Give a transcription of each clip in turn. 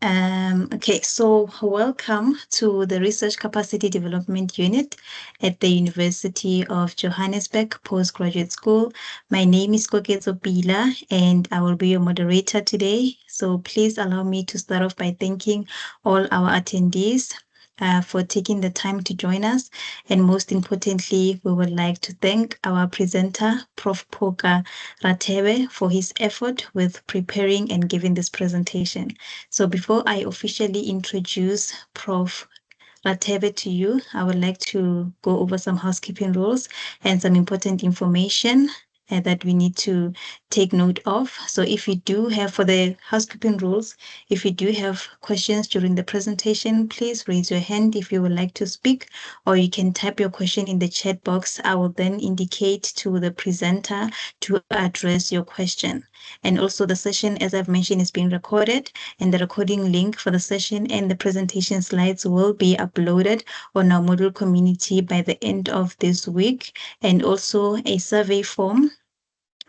Okay, so welcome to the Research Capacity Development Unit at the University of Johannesburg Postgraduate School. My name is Koketso Pila and I will be your moderator today. So please allow me to start off by thanking all our attendees for taking the time to join us. And most importantly, we would like to thank our presenter, Prof. Phokha Rathebe, for his effort with preparing and giving this presentation. So before I officially introduce Prof. Rathebe to you, I would like to go over some housekeeping rules and some important information that we need to take note of. So if you do have, for the housekeeping rules, if you do have questions during the presentation, please raise your hand if you would like to speak, or you can type your question in the chat box. I will then indicate to the presenter to address your question. And also the session, as I've mentioned, is being recorded, and the recording link for the session and the presentation slides will be uploaded on our Moodle community by the end of this week. And also a survey form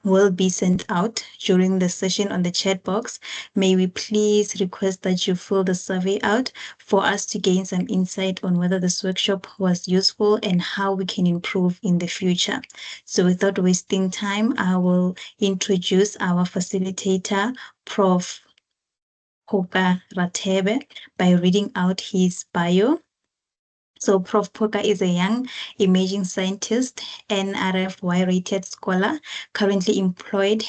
will be sent out during the session on the chat box. May we please request that you fill the survey out for us to gain some insight on whether this workshop was useful and how we can improve in the future. So without wasting time, I will introduce our facilitator, Prof. Phokha Rathebe, by reading out his bio. So Prof. Phokha is a young emerging scientist and RFY-rated scholar, currently employed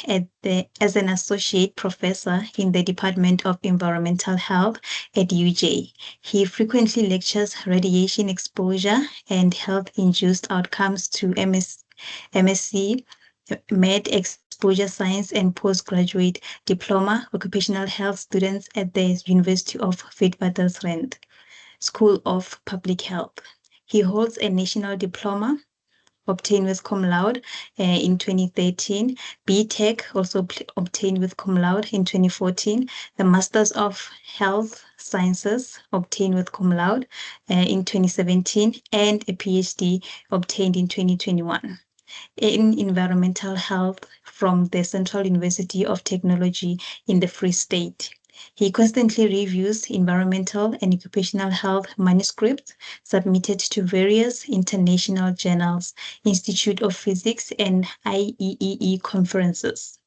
as an associate professor in the Department of Environmental Health at UJ. He frequently lectures radiation exposure and health-induced outcomes to MSc, Med Exposure Science and Postgraduate Diploma Occupational Health students at the University of Witwatersrand School of Public Health. He holds a national diploma obtained with cum laude in 2013, BTech also obtained with cum laude in 2014, the Masters of Health Sciences obtained with cum laude in 2017, and a PhD obtained in 2021 in environmental health from the Central University of Technology in the Free State. He constantly reviews environmental and occupational health manuscripts submitted to various international journals, Institute of Physics, and IEEE conferences.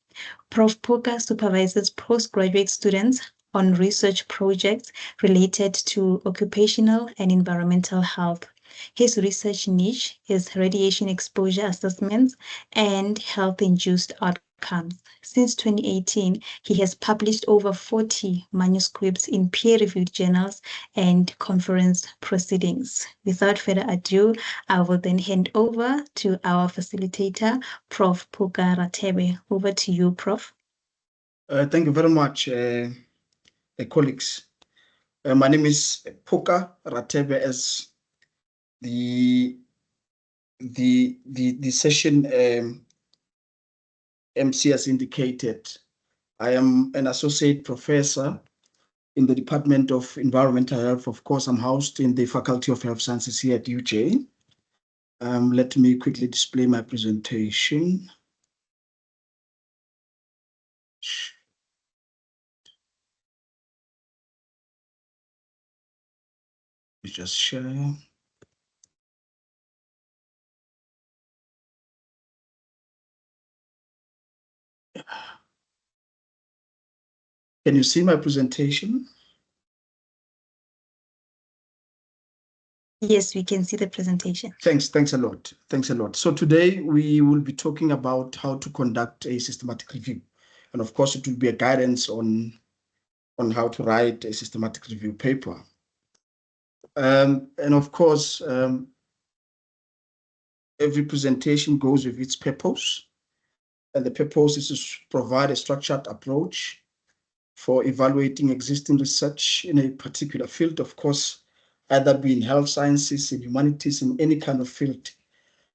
Prof. Phokha supervises postgraduate students on research projects related to occupational and environmental health. His research niche is radiation exposure assessments and health-induced outcomes. Since 2018, he has published over 40 manuscripts in peer-reviewed journals and conference proceedings. Without further ado, I will then hand over to our facilitator, Prof. Phokha Rathebe. Over to you, Prof. Thank you very much, colleagues. My name is Phokha Rathebe. As the session MC has indicated, I am an associate professor in the Department of Environmental Health. Of course, I'm housed in the Faculty of Health Sciences here at UJ. Let me quickly display my presentation. Just share. Can you see my presentation? Yes, we can see the presentation. Thanks a lot. Thanks a lot. So today we will be talking about how to conduct a systematic review. And of course, it will be a guidance on how to write a systematic review paper. And of course, every presentation goes with its purpose. And the purpose is to provide a structured approach for evaluating existing research in a particular field, of course, either be in health sciences, in humanities, in any kind of field,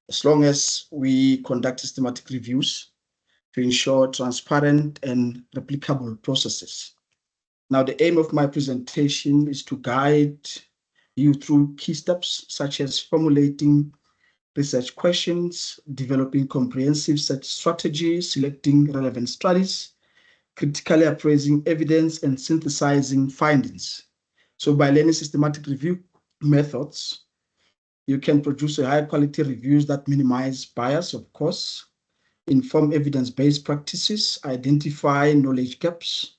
as long as we conduct systematic reviews to ensure transparent and replicable processes. Now, the aim of my presentation is to guide you through key steps, such as formulating research questions, developing comprehensive search strategies, selecting relevant studies, critically appraising evidence and synthesizing findings. So by learning systematic review methods, you can produce a high quality reviews that minimize bias, of course, inform evidence-based practices, identify knowledge gaps,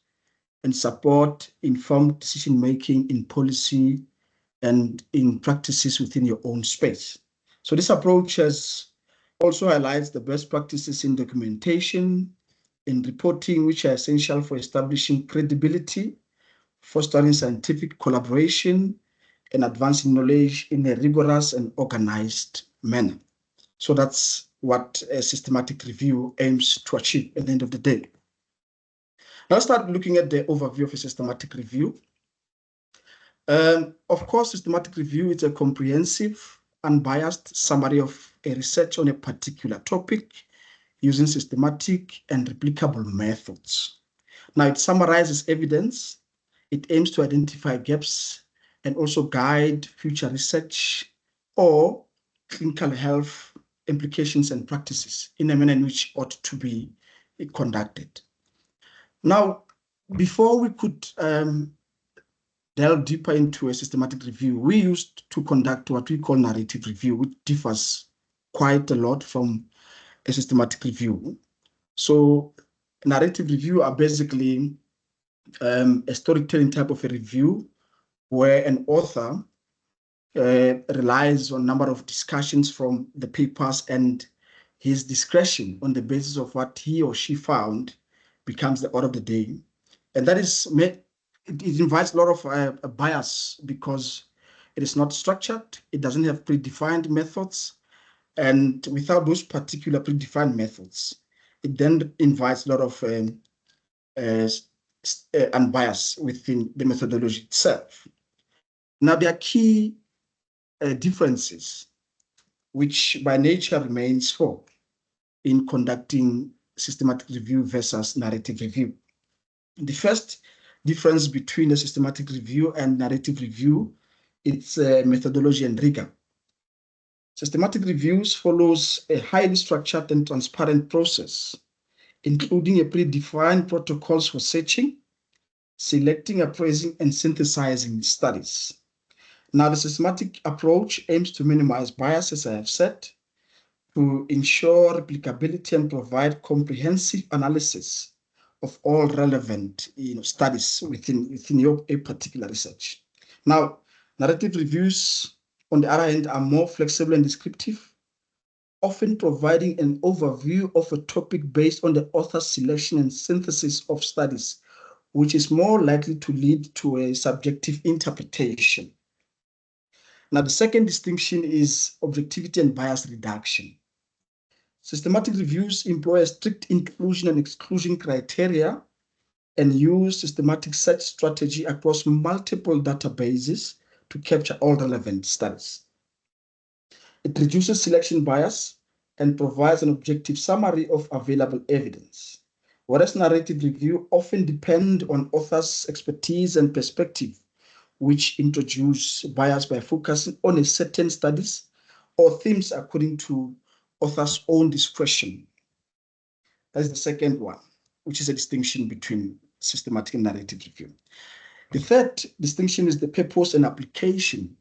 and support informed decision-making in policy and in practices within your own space. So this approach has also highlights the best practices in documentation, in reporting, which are essential for establishing credibility, fostering scientific collaboration, and advancing knowledge in a rigorous and organized manner. So that's what a systematic review aims to achieve at the end of the day. Now let's start looking at the overview of a systematic review. Of course, systematic review is a comprehensive, unbiased summary of a research on a particular topic using systematic and replicable methods. Now, it summarizes evidence, it aims to identify gaps and also guide future research or clinical health implications and practices in a manner in which ought to be conducted. Now, before we could delve deeper into a systematic review, we used to conduct what we call narrative review, which differs quite a lot from a systematic review. So narrative review are basically a storytelling type of a review where an author relies on a number of discussions from the papers, and his discretion on the basis of what he or she found becomes the order of the day. And that is, it invites a lot of bias because it is not structured, it doesn't have predefined methods, and without those particular predefined methods, it then invites a lot of unbias within the methodology itself. Now, there are key differences which by nature remains for in conducting systematic review versus narrative review. The first difference between a systematic review and narrative review, it's methodology and rigor. Systematic reviews follows a highly structured and transparent process, including a predefined protocols for searching, selecting, appraising, and synthesizing studies. Now, the systematic approach aims to minimize bias, as I have said, to ensure replicability and provide comprehensive analysis of all relevant studies within a particular research. Now, narrative reviews, on the other hand, are more flexible and descriptive, often providing an overview of a topic based on the author's selection and synthesis of studies, which is more likely to lead to a subjective interpretation. Now, the second distinction is objectivity and bias reduction. Systematic reviews employ a strict inclusion and exclusion criteria and use systematic search strategy across multiple databases to capture all relevant studies. It reduces selection bias and provides an objective summary of available evidence, whereas narrative review often depend on authors' expertise and perspective, which introduce bias by focusing on a certain studies or themes according to author's own discretion. That's the second one, which is a distinction between systematic and narrative review. The third distinction is the purpose and application.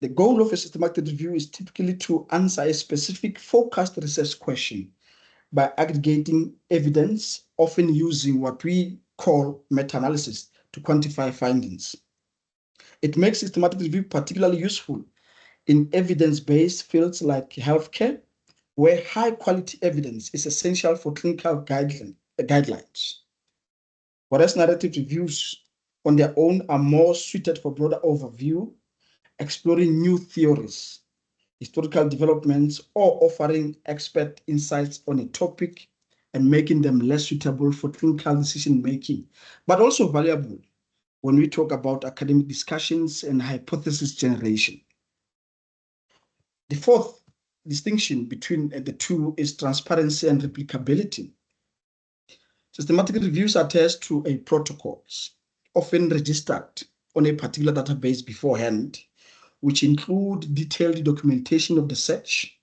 The goal of a systematic review is typically to answer a specific focused research question by aggregating evidence, often using what we call meta-analysis to quantify findings. It makes systematic review particularly useful in evidence-based fields like healthcare, where high-quality evidence is essential for clinical guidelines. Whereas narrative reviews on their own are more suited for broader overview, exploring new theories, historical developments, or offering expert insights on a topic and making them less suitable for clinical decision-making, but also valuable when we talk about academic discussions and hypothesis generation. The fourth distinction between the two is transparency and replicability. Systematic reviews attest to a protocols, often registered on a particular database beforehand, which include detailed documentation of the search,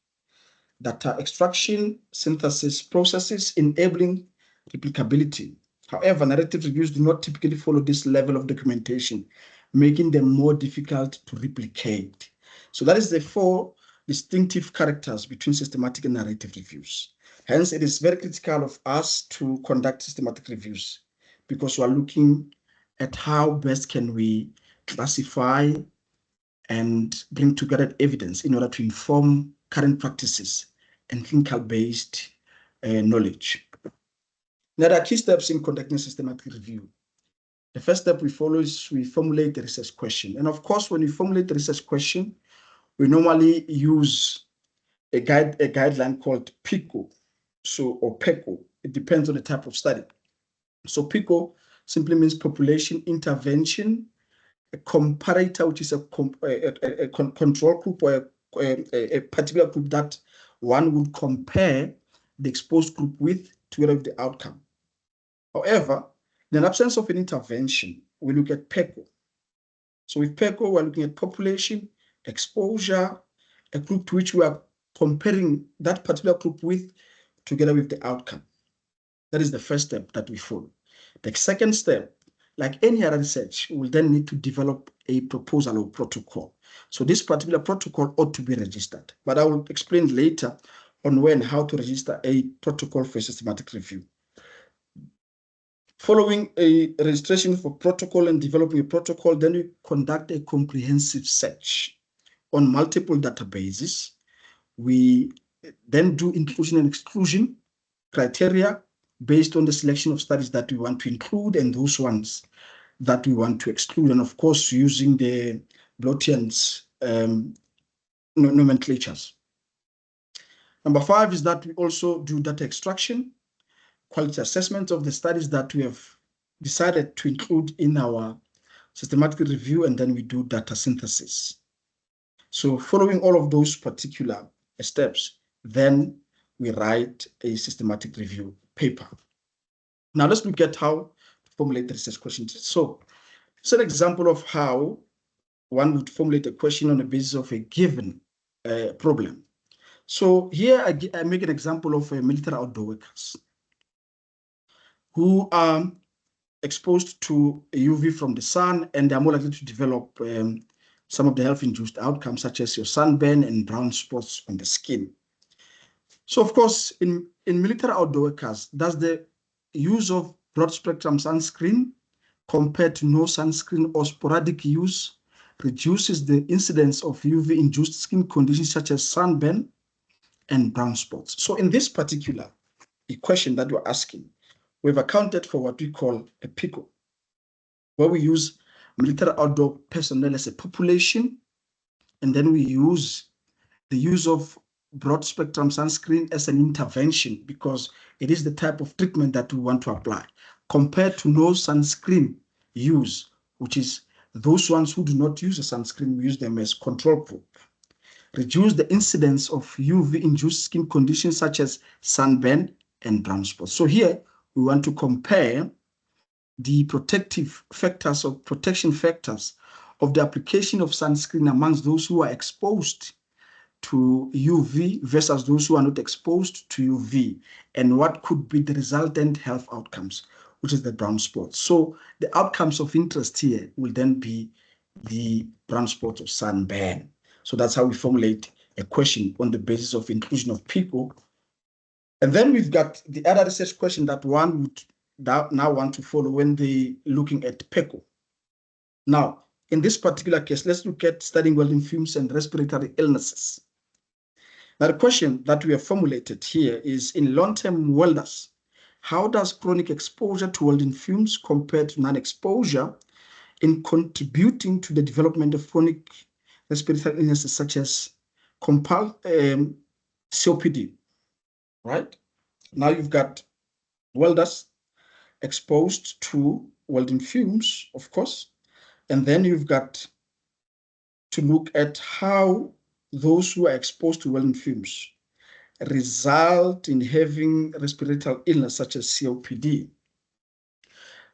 data extraction, synthesis processes, enabling replicability. However, narrative reviews do not typically follow this level of documentation, making them more difficult to replicate. So that is the 4 distinctive characters between systematic and narrative reviews. Hence, it is very critical of us to conduct systematic reviews because we are looking at how best can we classify and bring together evidence in order to inform current practices and clinical-based knowledge. Now, there are key steps in conducting systematic review. The first step we follow is we formulate the research question. And of course, when we formulate the research question, we normally use a guideline called PICO, or PECO. It depends on the type of study. So PICO simply means population intervention, a comparator, which is a control group or a particular group that one would compare the exposed group with together with the outcome. However, in the absence of an intervention, we look at PECO. So with PECO, we're looking at population, exposure, a group to which we are comparing that particular group with together with the outcome. That is the first step that we follow. The second step, like any other research, we will then need to develop a proposal or protocol. So this particular protocol ought to be registered, but I will explain later on when how to register a protocol for systematic review. Following a registration for protocol and developing a protocol, then we conduct a comprehensive search on multiple databases. We then do inclusion and exclusion criteria based on the selection of studies that we want to include and those ones that we want to exclude. And of course, using the Blotian's nomenclatures. Number 5 is that we also do data extraction, quality assessment of the studies that we have decided to include in our systematic review, and then we do data synthesis. So following all of those particular steps, then we write a systematic review paper. Now let's look at how to formulate the research questions. So it's an example of how one would formulate a question on the basis of a given problem. So here I make an example of military outdoor workers who are exposed to UV from the sun, and they are more likely to develop some of the health-induced outcomes, such as your sunburn and brown spots on the skin. So, of course, in military outdoor workers, does the use of broad-spectrum sunscreen compared to no sunscreen or sporadic use reduces the incidence of UV-induced skin conditions such as sunburn and brown spots? So, in this particular question that we're asking, we've accounted for what we call a PICO, where we use military outdoor personnel as a population, and then we use the use of broad spectrum sunscreen as an intervention because it is the type of treatment that we want to apply, compared to no sunscreen use, which is those ones who do not use a sunscreen, we use them as control group. Reduce the incidence of UV-induced skin conditions such as sunburn and brown spots. So here, we want to compare the protective factors or protection factors of the application of sunscreen amongst those who are exposed to UV versus those who are not exposed to UV, and what could be the resultant health outcomes, which is the brown spots. So the outcomes of interest here will then be the brown spots of sunburn. So that's how we formulate a question on the basis of inclusion of PICO. And then we've got the other research question that one would now want to follow when they're looking at PECO. Now, in this particular case, let's look at studying welding fumes and respiratory illnesses. Now, the question that we have formulated here is, in long-term welders, how does chronic exposure to welding fumes compare to non-exposure in contributing to the development of chronic respiratory illnesses such as COPD? Right? Now you've got welders exposed to welding fumes, of course, and then you've got to look at how those who are exposed to welding fumes result in having respiratory illness such as COPD.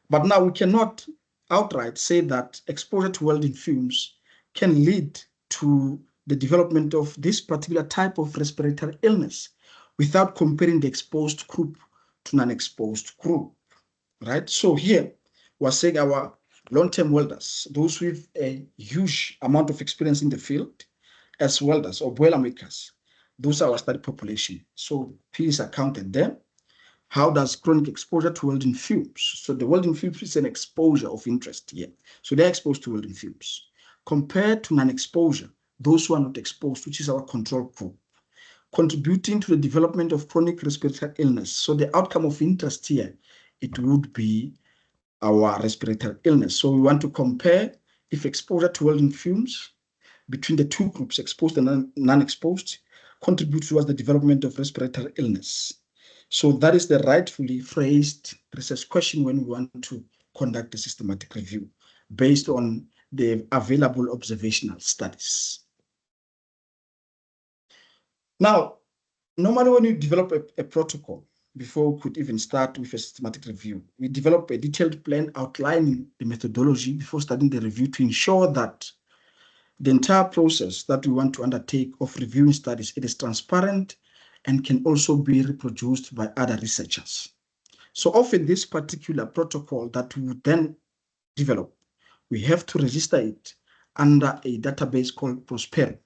But now we cannot outright say that exposure to welding fumes can lead to the development of this particular type of respiratory illness without comparing the exposed group to non-exposed group. right? So here we're saying our long-term welders, those with a huge amount of experience in the field as welders or boilermakers, those are our study population. So P is accounted there. How does chronic exposure to welding fumes? So the welding fumes is an exposure of interest here. So they're exposed to welding fumes. Compared to non-exposure, those who are not exposed, which is our control group, contributing to the development of chronic respiratory illness. So the outcome of interest here, it would be our respiratory illness. So we want to compare if exposure to welding fumes between the two groups, exposed and non-exposed, contributes towards the development of respiratory illness. So that is the rightfully phrased research question when we want to conduct a systematic review based on the available observational studies. Now, normally when you develop a protocol, before we could even start with a systematic review, we develop a detailed plan outlining the methodology before starting the review to ensure that the entire process that we want to undertake of reviewing studies, it is transparent and can also be reproduced by other researchers. So often this particular protocol that we would then develop, we have to register it under a database called Prospero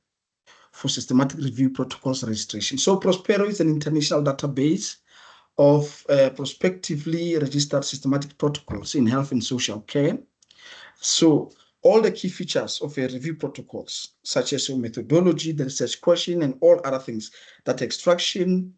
for systematic review protocols registration. So Prospero is an international database of prospectively registered systematic protocols in health and social care. So all the key features of a review protocols, such as your methodology, the research question, and all other things, that extraction,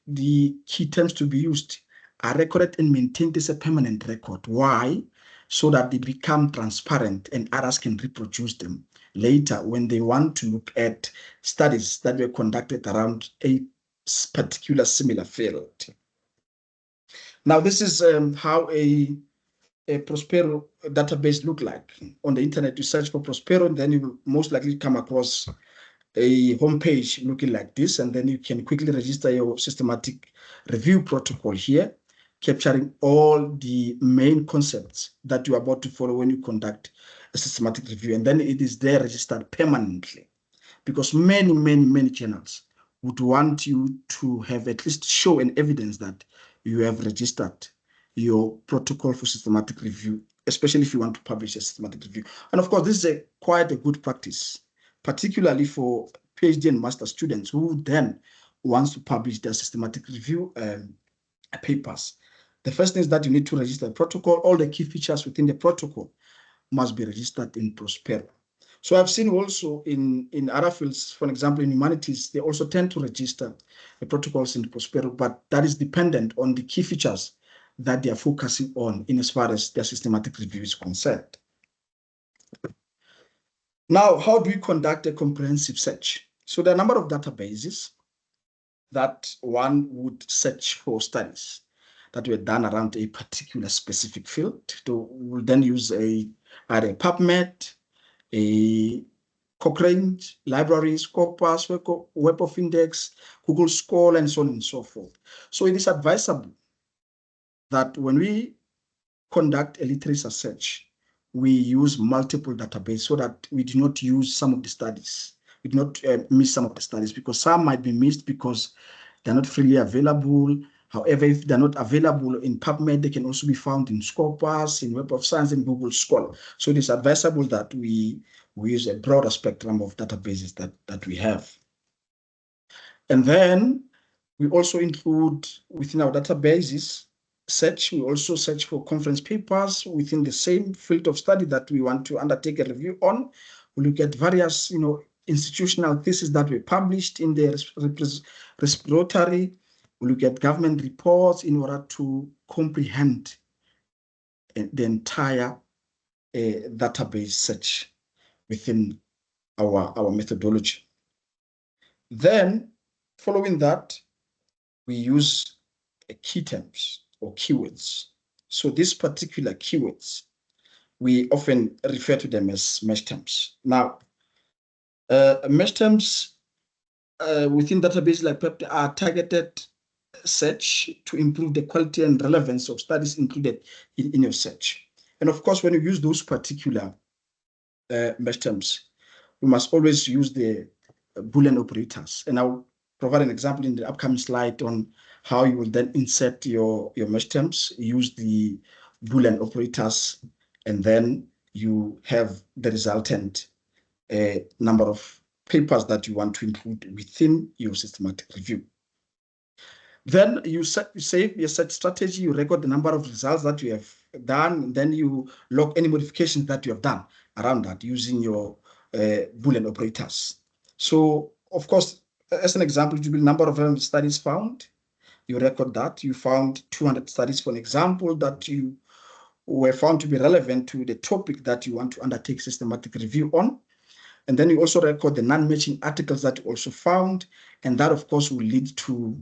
the key terms to be used, are recorded and maintained as a permanent record. Why? So that they become transparent and others can reproduce them later when they want to look at studies that were conducted around a particular similar field. Now, this is how a Prospero database look like. On the internet, you search for Prospero, and then you will most likely come across a homepage looking like this, and then you can quickly register your systematic review protocol here, capturing all the main concepts that you're about to follow when you conduct a systematic review. And then it is there registered permanently, because many journals would want you to have at least show an evidence that you have registered your protocol for systematic review, especially if you want to publish a systematic review. And of course, this is quite a good practice, particularly for PhD and master students who then wants to publish their systematic review papers. The first thing is that you need to register the protocol. All the key features within the protocol must be registered in Prospero. So I've seen also in other fields, for example, in humanities, they also tend to register the protocols in Prospero, but that is dependent on the key features that they are focusing on in as far as their systematic review is concerned. Now, how do we conduct a comprehensive search? So there are a number of databases that one would search for studies that were done around a particular specific field. So we'll then use either a PubMed, a Cochrane, libraries, Scopus, Web of Index, Google Scholar, and so on and so forth. So it is advisable that when we conduct a literature search, we use multiple databases so that we do not use some of the studies. We do not miss some of the studies, because some might be missed because they're not freely available. However, if they're not available in PubMed, they can also be found in Scopus, in Web of Science, and Google Scholar. So it is advisable that we use a broader spectrum of databases that we have. And then we also include within our databases search. We also search for conference papers within the same field of study that we want to undertake a review on. We look at various, institutional theses that were published in the respiratory. We look at government reports in order to comprehend the entire database search within our methodology. Then, following that, we use key terms or keywords. So these particular keywords, we often refer to them as mesh terms. Now, mesh terms within databases like PEPT are targeted search to improve the quality and relevance of studies included in your search. And of course, when you use those particular mesh terms, you must always use the Boolean operators. And I'll provide an example in the upcoming slide on how you will then insert your mesh terms, use the Boolean operators, and then you have the resultant number of papers that you want to include within your systematic review. Then you save your set strategy, you record the number of results that you have done, and then you log any modifications that you have done around that using your Boolean operators. So, of course, as an example, it will be the number of studies found. You record that. You found 200 studies, for an example, that you were found to be relevant to the topic that you want to undertake systematic review on. And then you also record the non-matching articles that you also found. And that, of course, will lead to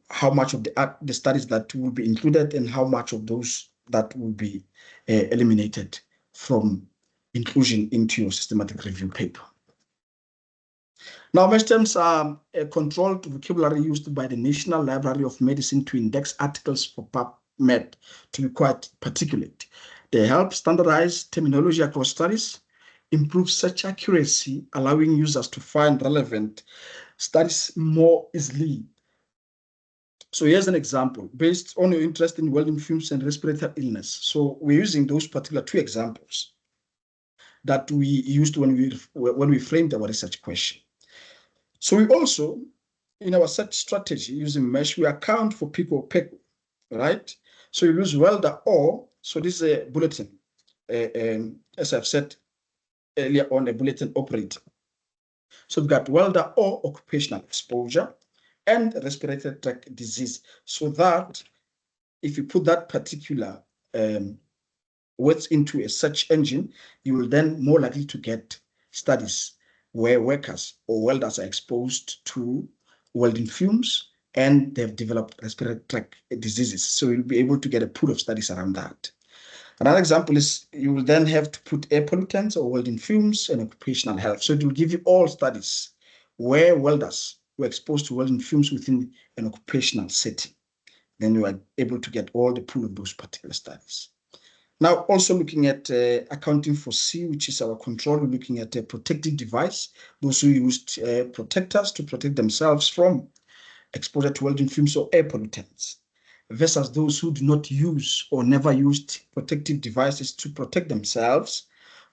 how much of the studies that will be included and how much of those that will be eliminated from inclusion into your systematic review paper. Now, mesh terms are a controlled vocabulary used by the National Library of Medicine to index articles for PubMed to be quite particulate. They help standardize terminology across studies, improve search accuracy, allowing users to find relevant studies more easily. So here's an example based on your interest in welding fumes and respiratory illness. So we're using those particular two examples that we used when we framed our research question. So we also, in our search strategy using mesh, we account for PICO or PECO, right? So you use welder or, so this is a bulletin, as I've said earlier on, a bulletin operator. So we've got welder or occupational exposure and respiratory tract disease, so that if you put that particular words into a search engine, you will then more likely to get studies where workers or welders are exposed to welding fumes and they've developed respiratory tract diseases. So you'll be able to get a pool of studies around that. Another example is you will then have to put air pollutants or welding fumes and occupational health. So it will give you all studies where welders were exposed to welding fumes within an occupational setting. Then you are able to get all the pool of those particular studies. Now, also looking at accounting for C, which is our control, we're looking at a protective device, those who used protectors to protect themselves from exposure to welding fumes or air pollutants, versus those who do not use or never used protective devices to protect themselves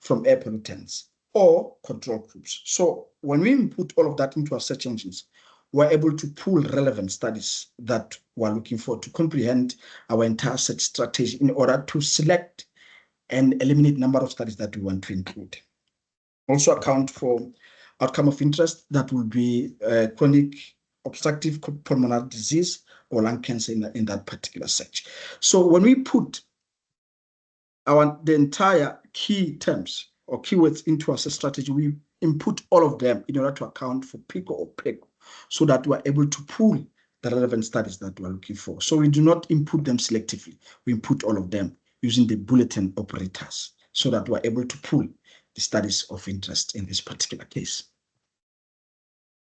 from air pollutants or control groups. So when we input all of that into our search engines, we're able to pull relevant studies that we're looking for to comprehend our entire search strategy in order to select and eliminate number of studies that we want to include. Also account for outcome of interest that will be chronic obstructive pulmonary disease or lung cancer in that particular search. So when we put the entire key terms or keywords into our search strategy, we input all of them in order to account for PICO or PECO, so that we are able to pull the relevant studies that we are looking for. So we do not input them selectively. We input all of them using the bulletin operators so that we are able to pull the studies of interest in this particular case.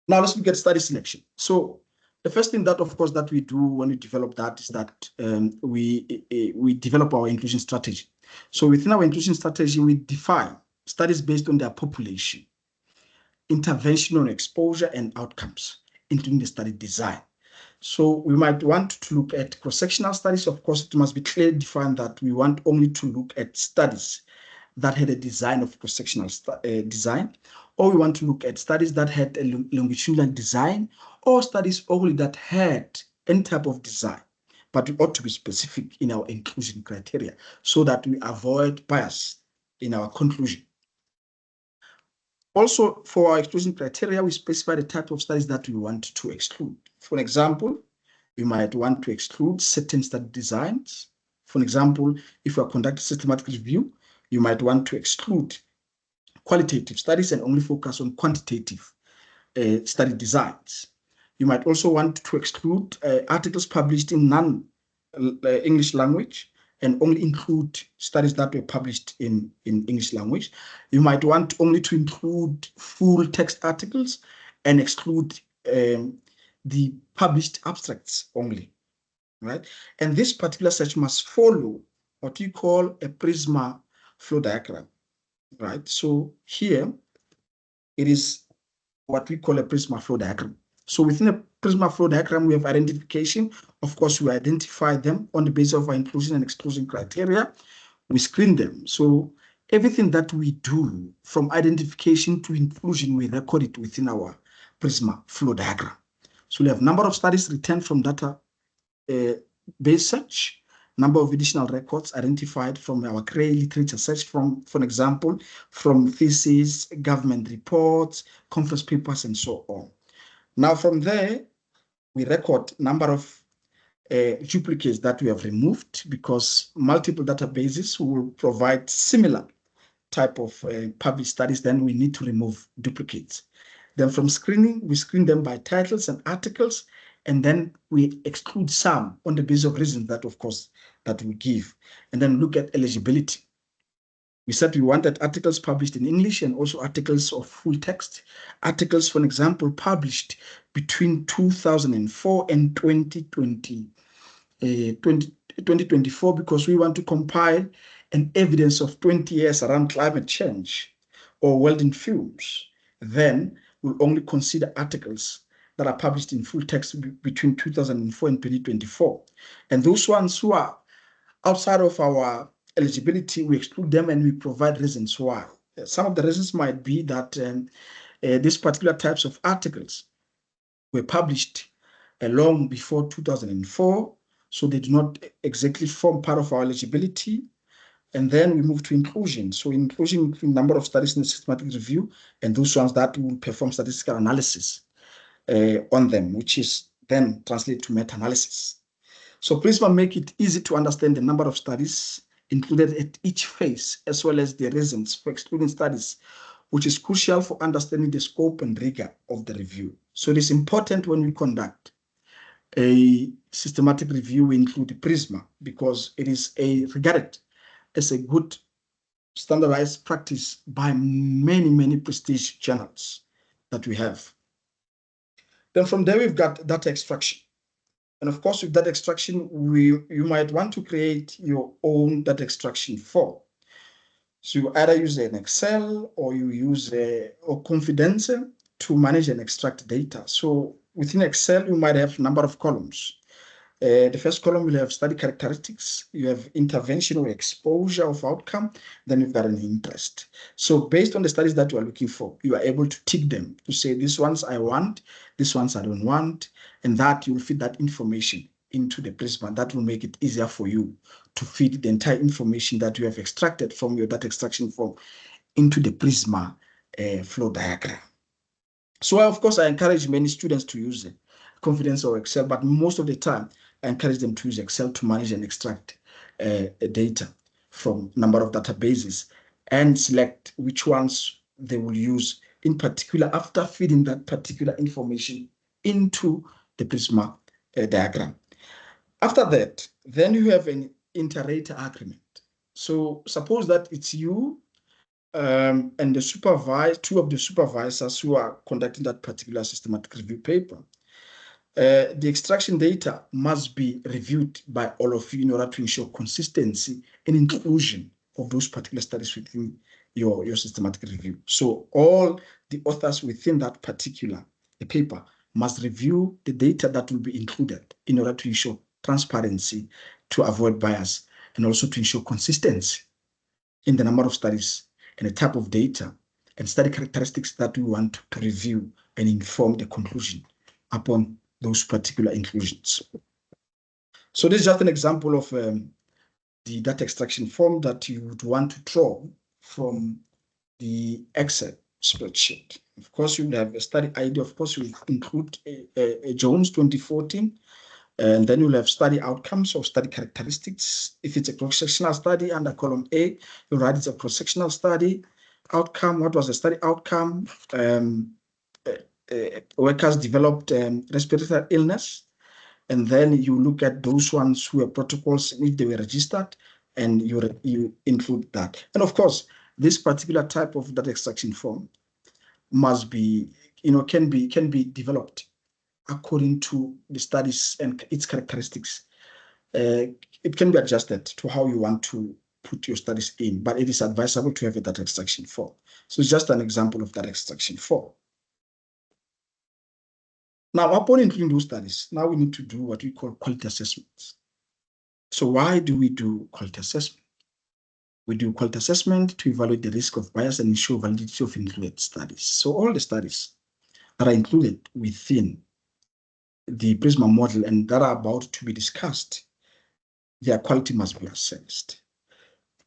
Now let's look at study selection. So the first thing that, of course, that we do when we develop that is that we develop our inclusion strategy. So within our inclusion strategy, we define studies based on their population, intervention on exposure and outcomes, including the study design. So we might want to look at cross-sectional studies. Of course, it must be clearly defined that we want only to look at studies that had a design of cross-sectional design, or we want to look at studies that had a longitudinal design, or studies only that had any type of design. But we ought to be specific in our inclusion criteria so that we avoid bias in our conclusion. Also, for our exclusion criteria, we specify the type of studies that we want to exclude. For example, we might want to exclude certain study designs. For example, if you are conducting systematic review, you might want to exclude qualitative studies and only focus on quantitative study designs. You might also want to exclude articles published in non-English language and only include studies that were published in English language. You might want only to include full text articles and exclude the published abstracts only, right? And this particular search must follow what you call a PRISMA flow diagram, right? So here, it is what we call a PRISMA flow diagram. So within a Prisma flow diagram, we have identification. Of course, we identify them on the basis of our inclusion and exclusion criteria. We screen them. So everything that we do from identification to inclusion, we record it within our Prisma flow diagram. So we have number of studies returned from data base search, number of additional records identified from our Cray literature search, for example, from theses, government reports, conference papers, and so on. Now from there, we record number of duplicates that we have removed, because multiple databases will provide similar type of published studies. Then we need to remove duplicates. Then from screening, we screen them by titles and articles, and then we exclude some on the basis of reasons that, of course, that we give, and then look at eligibility. We said we wanted articles published in English and also articles of full text. Articles, for example, published between 2004 and 2024, because we want to compile an evidence of 20 years around climate change or world in films. Then we'll only consider articles that are published in full text between 2004 and 2024. And those ones who are outside of our eligibility, we exclude them and we provide reasons why. Some of the reasons might be that these particular types of articles were published long before 2004, so they do not exactly form part of our eligibility. And then we move to inclusion. So inclusion includes number of studies in the systematic review, and those ones that will perform statistical analysis on them, which is then translated to meta-analysis. So Prisma make it easy to understand the number of studies included at each phase, as well as the reasons for excluding studies, which is crucial for understanding the scope and rigor of the review. So it is important when we conduct a systematic review, we include Prisma, because it is regarded as a good standardized practice by many, many prestige journals that we have. Then from there, we've got data extraction. And of course, with data extraction, you might want to create your own data extraction form. So you either use an Excel or you use a Confidence to manage and extract data. So within Excel, you might have a number of columns. The first column will have study characteristics. You have intervention or exposure of outcome. Then you've got an interest. So based on the studies that you are looking for, you are able to tick them to say, these ones I want, these ones I don't want, and that you will feed that information into the Prisma. That will make it easier for you to feed the entire information that you have extracted from your data extraction form into the Prisma flow diagram. So of course, I encourage many students to use Confidence or Excel, but most of the time, I encourage them to use Excel to manage and extract data from a number of databases and select which ones they will use in particular after feeding that particular information into the Prisma diagram. After that, then you have an inter-rater agreement. So suppose that it's you and the two of the supervisors who are conducting that particular systematic review paper. The extraction data must be reviewed by all of you in order to ensure consistency and inclusion of those particular studies within your systematic review. So all the authors within that particular paper must review the data that will be included in order to ensure transparency, to avoid bias, and also to ensure consistency in the number of studies and the type of data and study characteristics that we want to review and inform the conclusion upon those particular inclusions. So this is just an example of the data extraction form that you would want to draw from the Excel spreadsheet. Of course, you will have a study ID. Of course, you will include a Jones 2014, and then you'll have study outcomes or study characteristics. If it's a cross-sectional study, under column A, you'll write it's a cross-sectional study. Outcome, what was the study outcome? Workers developed respiratory illness, and then you look at those ones who are protocols if they were registered, and you include that. And of course, this particular type of data extraction form must be, can be developed according to the studies and its characteristics. It can be adjusted to how you want to put your studies in, but it is advisable to have a data extraction form. So it's just an example of data extraction form. Now, upon including those studies, now we need to do what we call quality assessments. So why do we do quality assessment? We do quality assessment to evaluate the risk of bias and ensure validity of included studies. So all the studies that are included within the PRISMA model and that are about to be discussed, their quality must be assessed.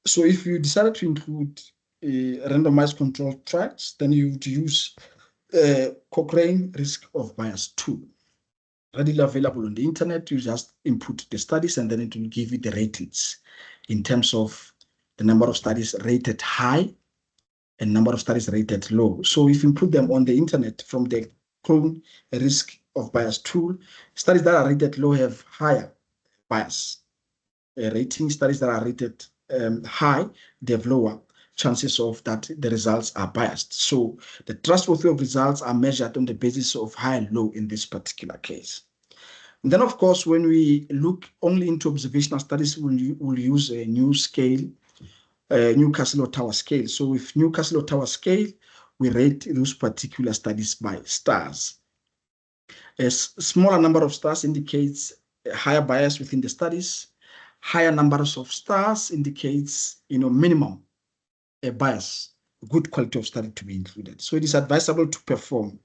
So if you decided to include randomized controlled trials, then you would use Cochrane risk of bias tool, readily available on the internet. You just input the studies and then it will give you the ratings in terms of the number of studies rated high and number of studies rated low. So if you put them on the internet from the Cochrane risk of bias tool, studies that are rated low have higher bias rating. Studies that are rated high, they have lower chances of that the results are biased. So the trustworthiness of results are measured on the basis of high and low in this particular case. And then, of course, when we look only into observational studies, we'll use a new scale, Newcastle-Ottawa scale. So with Newcastle-Ottawa scale, we rate those particular studies by stars. A smaller number of stars indicates a higher bias within the studies. Higher numbers of stars indicates, minimum a bias, good quality of study to be included. So it is advisable to perform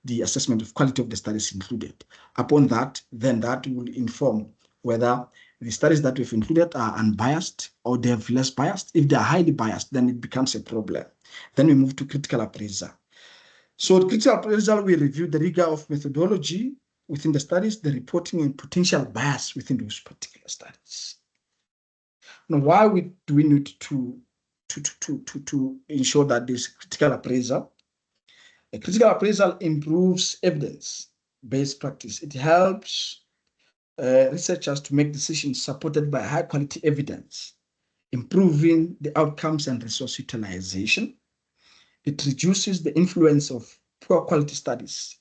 the assessment of quality of the studies included. Upon that, then that will inform whether the studies that we've included are unbiased or they have less biased. If they are highly biased, then it becomes a problem. Then we move to critical appraisal. So the critical appraisal, we review the rigor of methodology within the studies, the reporting and potential bias within those particular studies. Now, why do we need to ensure that this critical appraisal? A critical appraisal improves evidence-based practice. It helps researchers to make decisions supported by high-quality evidence, improving the outcomes and resource utilization. It reduces the influence of poor quality studies.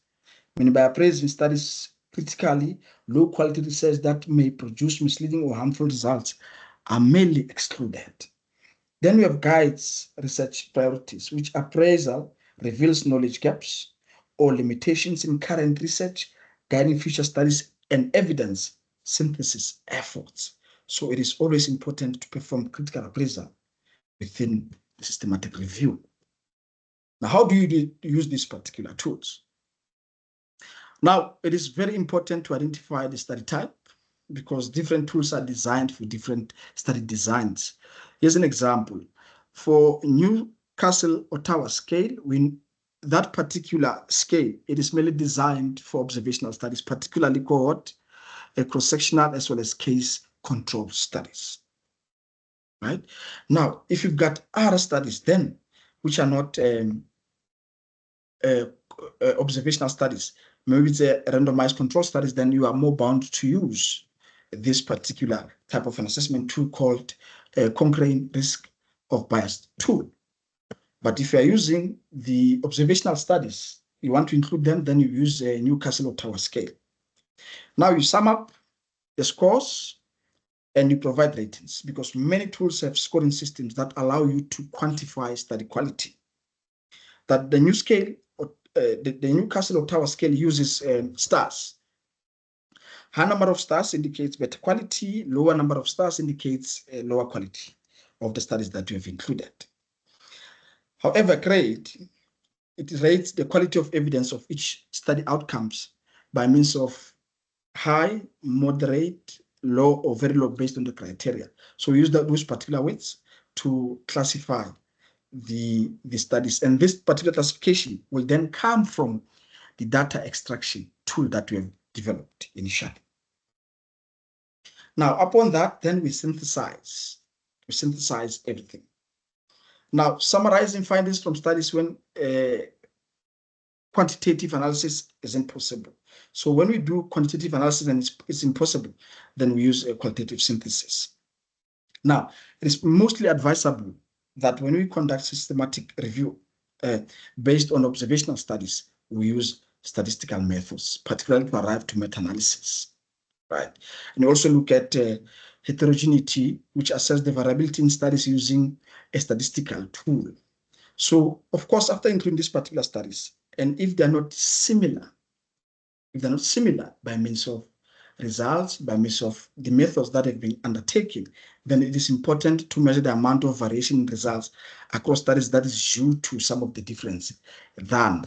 By appraising studies critically, low-quality research that may produce misleading or harmful results are mainly excluded. Then we have guides research priorities, which appraisal reveals knowledge gaps or limitations in current research, guiding future studies and evidence synthesis efforts. So it is always important to perform critical appraisal within the systematic review. Now, how do you use these particular tools? Now, it is very important to identify the study type because different tools are designed for different study designs. Here's an example. For Newcastle-Ottawa scale, that particular scale, it is mainly designed for observational studies, particularly cohort, cross-sectional, as well as case control studies. Right? Now, if you've got other studies then, which are not observational studies, maybe it's a randomized control studies, then you are more bound to use this particular type of an assessment tool called Cochrane risk of bias tool. But if you are using the observational studies, you want to include them, then you use a Newcastle-Ottawa scale. Now you sum up the scores and you provide ratings because many tools have scoring systems that allow you to quantify study quality. That the new scale, the Newcastle-Ottawa scale uses stars. High number of stars indicates better quality, lower number of stars indicates lower quality of the studies that you have included. However, it rates the quality of evidence of each study outcomes by means of high, moderate, low, or very low based on the criteria. So we use those particular weights to classify the studies. And this particular classification will then come from the data extraction tool that we have developed initially. Now, upon that, then we synthesize everything. Now, summarizing findings from studies when quantitative analysis isn't possible. So when we do quantitative analysis and it's impossible, then we use a qualitative synthesis. Now, it is mostly advisable that when we conduct systematic review based on observational studies, we use statistical methods, particularly to arrive to meta-analysis, right? And also look at heterogeneity, which assess the variability in studies using a statistical tool. So, of course, after including these particular studies, and if they're not similar if they're not similar by means of results, by means of the methods that have been undertaken, then it is important to measure the amount of variation in results across studies that is due to some of the difference than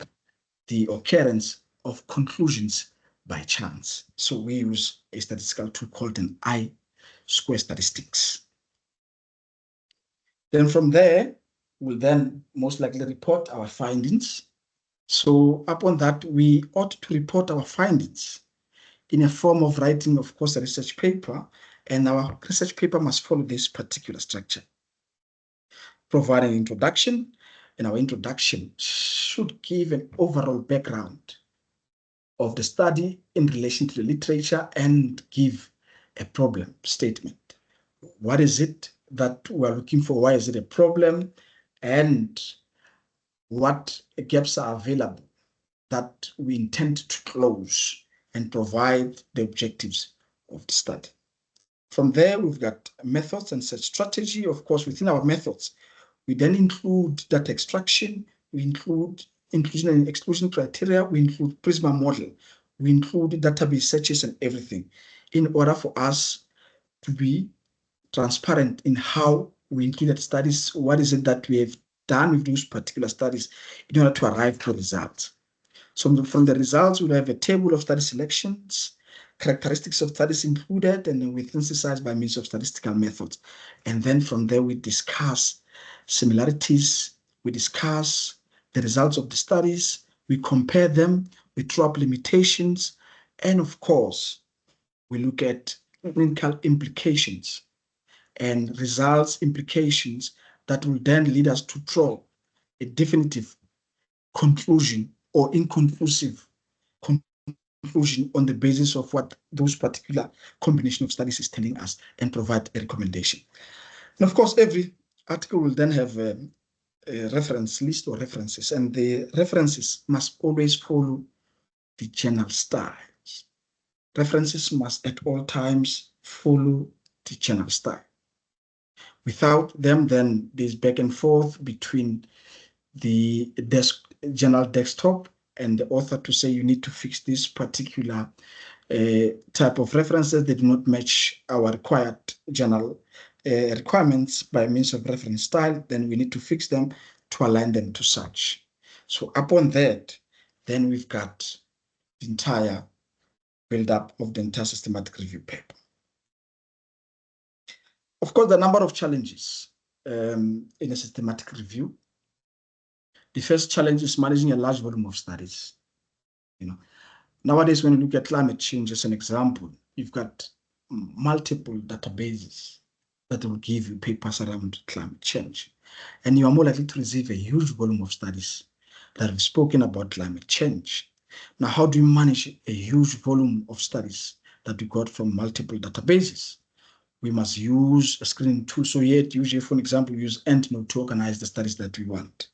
the occurrence of conclusions by chance. So we use a statistical tool called an I-square statistics. Then from there, we'll then most likely report our findings. So upon that, we ought to report our findings in a form of writing, of course, a research paper, and our research paper must follow this particular structure. Provide an introduction, and our introduction should give an overall background of the study in relation to the literature and give a problem statement. What is it that we're looking for? Why is it a problem? And what gaps are available that we intend to close and provide the objectives of the study. From there, we've got methods and search strategy. Of course, within our methods, we then include data extraction, we include inclusion and exclusion criteria, we include Prisma model, we include database searches and everything in order for us to be transparent in how we included studies, what is it that we have done with those particular studies in order to arrive to results. So from the results, we'll have a table of study selections, characteristics of studies included, and then we synthesize by means of statistical methods. And then from there, we discuss similarities, we discuss the results of the studies, we compare them, we throw up limitations, and of course, we look at clinical implications and results implications that will then lead us to draw a definitive conclusion or inconclusive conclusion on the basis of what those particular combination of studies is telling us and provide a recommendation. And of course, every article will then have a reference list or references, and the references must always follow the journal style. References must at all times follow the journal style. Without them, then there's back and forth between the journal desktop and the author to say you need to fix this particular type of references that do not match our required journal requirements by means of reference style, then we need to fix them to align them to such. So upon that, then we've got the entire build-up of the entire systematic review paper. Of course, the number of challenges in a systematic review. The first challenge is managing a large volume of studies. Nowadays, when you look at climate change as an example, you've got multiple databases that will give you papers around climate change. And you are more likely to receive a huge volume of studies that have spoken about climate change. Now, how do you manage a huge volume of studies that we got from multiple databases? We must use a screening tool. So yet, usually, for example, we use EndNote to organize the studies that we want.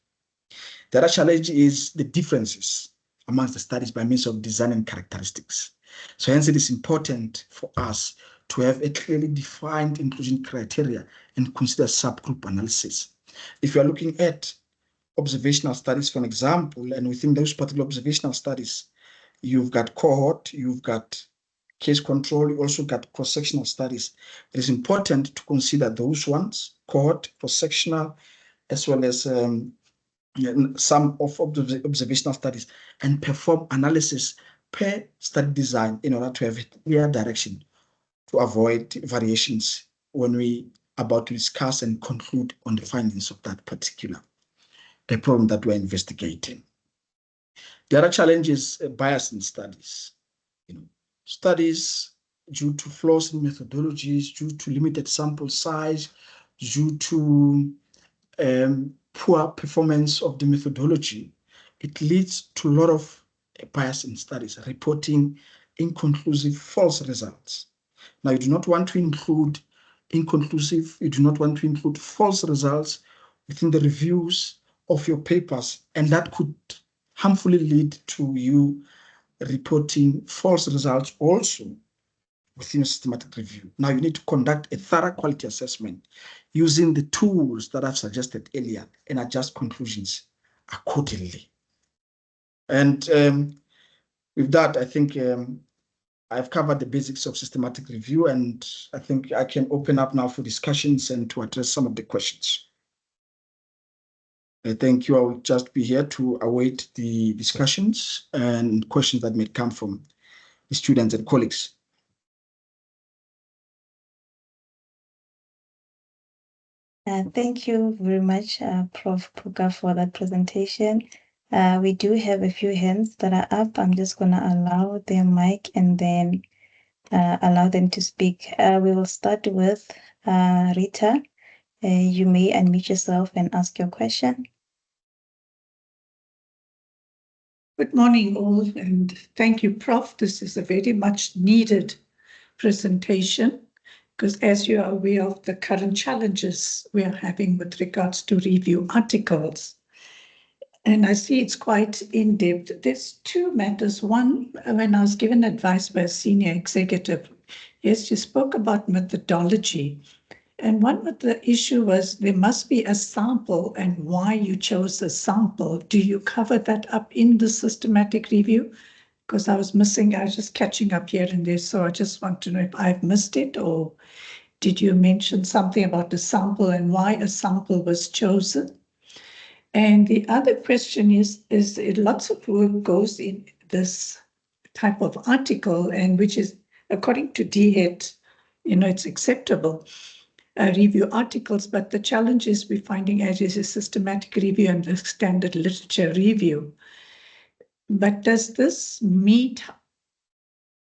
The other challenge is the differences amongst the studies by means of design and characteristics. So hence, it is important for us to have a clearly defined inclusion criteria and consider subgroup analysis. If you are looking at observational studies, for example, and within those particular observational studies, you've got cohort, you've got case control, you also got cross-sectional studies. It is important to consider those ones, cohort, cross-sectional, as well as some of observational studies, and perform analysis per study design in order to have a clear direction to avoid variations when we are about to discuss and conclude on the findings of that particular problem that we're investigating. The other challenge is bias in studies. Studies due to flaws in methodologies, due to limited sample size, due to poor performance of the methodology, it leads to a lot of bias in studies, reporting inconclusive false results. Now, you do not want to include inconclusive, you do not want to include false results within the reviews of your papers, and that could harmfully lead to you reporting false results also within a systematic review. Now, you need to conduct a thorough quality assessment using the tools that I've suggested earlier and adjust conclusions accordingly. And with that, I think I've covered the basics of systematic review, and I think I can open up now for discussions and to address some of the questions. Thank you. I will just be here to await the discussions and questions that may come from the students and colleagues. Thank you very much, Prof. Puka, for that presentation. We do have a few hands that are up. I'm just going to allow their mic and then allow them to speak. We will start with Rita. You may unmute yourself and ask your question. Good morning, all, and thank you, Prof. This is a very much needed presentation, because as you are aware of the current challenges we are having with regards to review articles. And I see it's quite in-depth. There's two matters. One, when I was given advice by a senior executive, yes, you spoke about methodology. And one of the issue was there must be a sample, and why you chose a sample. Do you cover that up in the systematic review? Because I was just catching up here and there. So I just want to know if I've missed it, or did you mention something about the sample and why a sample was chosen? And the other question is lots of work goes in this type of article, and which is, according to DHET, it's acceptable. Review articles, but the challenge is we're finding as is a systematic review and the standard literature review. But does this meet,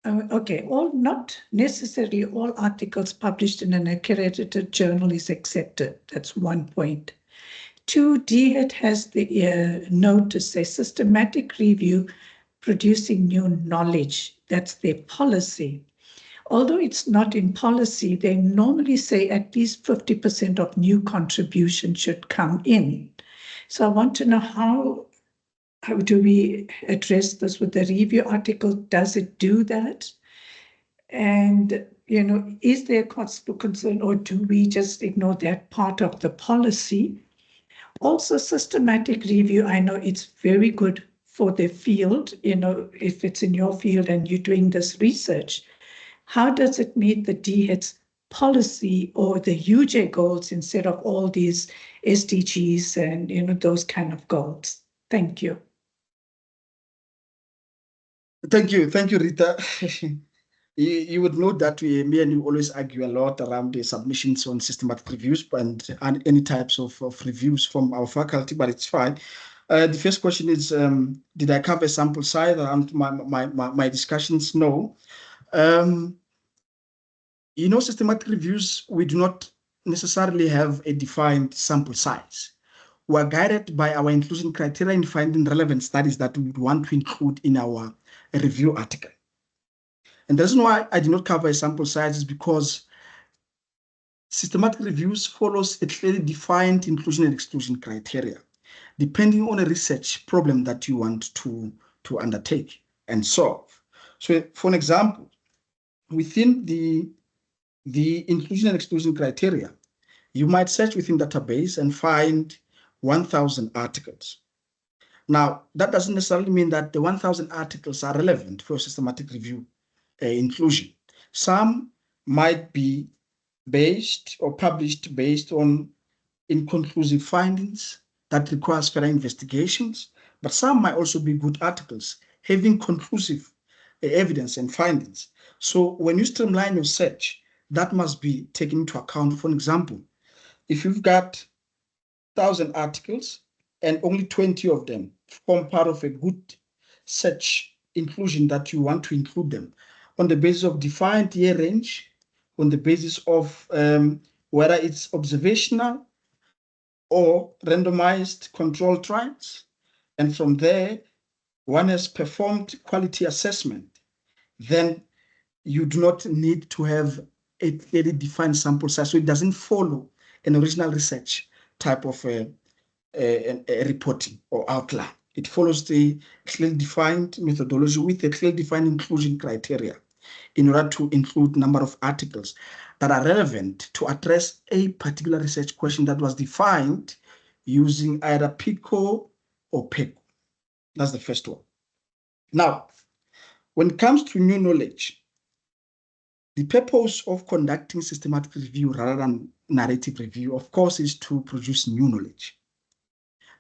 not necessarily all articles published in an accredited journal is accepted. That's one point. Two, DHET has the note to say systematic review producing new knowledge. That's their policy. Although it's not in policy, they normally say at least 50% of new contribution should come in. So I want to know how do we address this with the review article? Does it do that? And, is there cause for concern, or do we just ignore that part of the policy? Also, systematic review, I know it's very good for the field, if it's in your field and you're doing this research. How does it meet the DHET's policy or the UJ goals instead of all these SDGs and, those kind of goals? Thank you. Thank you, Rita. You would note that me and you always argue a lot around the submissions on systematic reviews and any types of reviews from our faculty, but it's fine. The first question is, did I cover sample size around my discussions? No. Systematic reviews, we do not necessarily have a defined sample size. We are guided by our inclusion criteria in finding relevant studies that we would want to include in our review article. And the reason why I did not cover a sample size is because systematic reviews follows a clearly defined inclusion and exclusion criteria, depending on a research problem that you want to undertake and solve. So, for an example, within the inclusion and exclusion criteria, you might search within database and find 1,000 articles. Now, that doesn't necessarily mean that the 1,000 articles are relevant for systematic review inclusion. Some might be based or published based on inconclusive findings that requires further investigations, but some might also be good articles having conclusive evidence and findings. So when you streamline your search, that must be taken into account. For example, if you've got 1,000 articles and only 20 of them form part of a good search inclusion that you want to include them on the basis of defined year range, on the basis of whether it's observational or randomized controlled trials. And from there, one has performed quality assessment, then you do not need to have a clearly defined sample size. So it doesn't follow an original research type of a reporting or outline. It follows the clearly defined methodology with a clearly defined inclusion criteria in order to include number of articles that are relevant to address a particular research question that was defined using either PICO or PECO. That's the first one. Now, When it comes to new knowledge, the purpose of conducting systematic review rather than narrative review, of course, is to produce new knowledge.